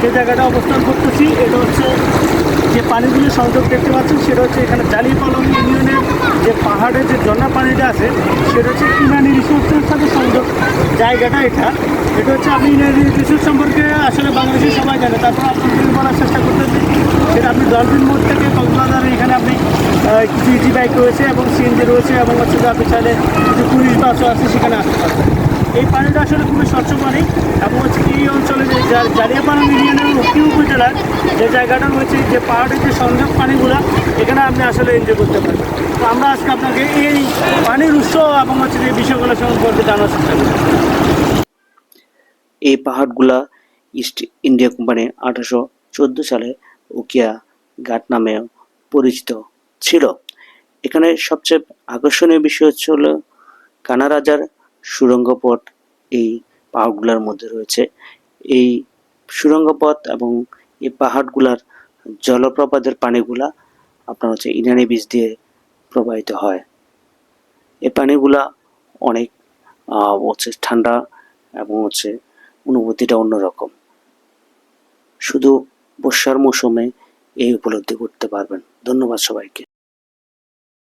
যে জায়গাটা অবস্থান করতেছি এটা হচ্ছে যে পানিগুলো সংযোগ দেখতে পাচ্ছেন সেটা হচ্ছে এখানে জালিপালং ইউনিয়নের যে পাহাড়ের যে ঝর্ণা পানিটা আছে সেটা হচ্ছে ইনানি রিসোর্সের সাথে সংযোগ জায়গাটা এটা হচ্ছে আপনি ইনানি রিসোর্স সম্পর্কে আসলে বাংলাদেশের সবাই জানে, তারপর আপনাদের বলার চেষ্টা করতেছি সেটা আপনি ডলফিন মোড় থেকে কক্সবাজারের এখানে আপনি কিছু ইজি বাইক রয়েছে এবং সিএনজি রয়েছে এবং হচ্ছে যে আপনি চাইলে কিছু টুরিস্ট বাসও আছে সেখানে আসতে পারবেন। এই পানিটা আসলে খুবই স্বচ্ছ পানি এবং হচ্ছে এই অঞ্চলে যে জালিয়াপালং ইউনিয়নের উক্তি উপজেলার যে জায়গাটা রয়েছে যে পাহাড়ের যে সংযোগ পানিগুলা এখানে আপনি আসলে এনজয় করতে পারবেন। তো আমরা আজকে আপনাকে এই পানির উৎস এবং হচ্ছে যে বিষয়গুলো সম্পর্কে জানার চেষ্টা করি। এই পাহাড়গুলা ইস্ট ইন্ডিয়া কোম্পানি 1814 সালে উকিয়া ঘাট নামে পরিচিত ছিল। এখানে সবচেয়ে আকর্ষণীয় বিষয় হলো কানা রাজার সুড়ঙ্গ পথ এই পাহাড়গুলোর মধ্যে রয়েছে। এই সুড়ঙ্গ পথ এবং এই পাহাড়গুলার জলপ্রপাতের পানিগুলা আপনার হচ্ছে ইনানি বীজ দিয়ে প্রবাহিত হয়। এই পানিগুলা অনেক হচ্ছে ঠান্ডা এবং হচ্ছে অনুভূতিটা অন্যরকম। শুধু বর্ষার মৌসুমে এই উপলব্ধি করতে পারবেন। ধন্যবাদ সবাইকে।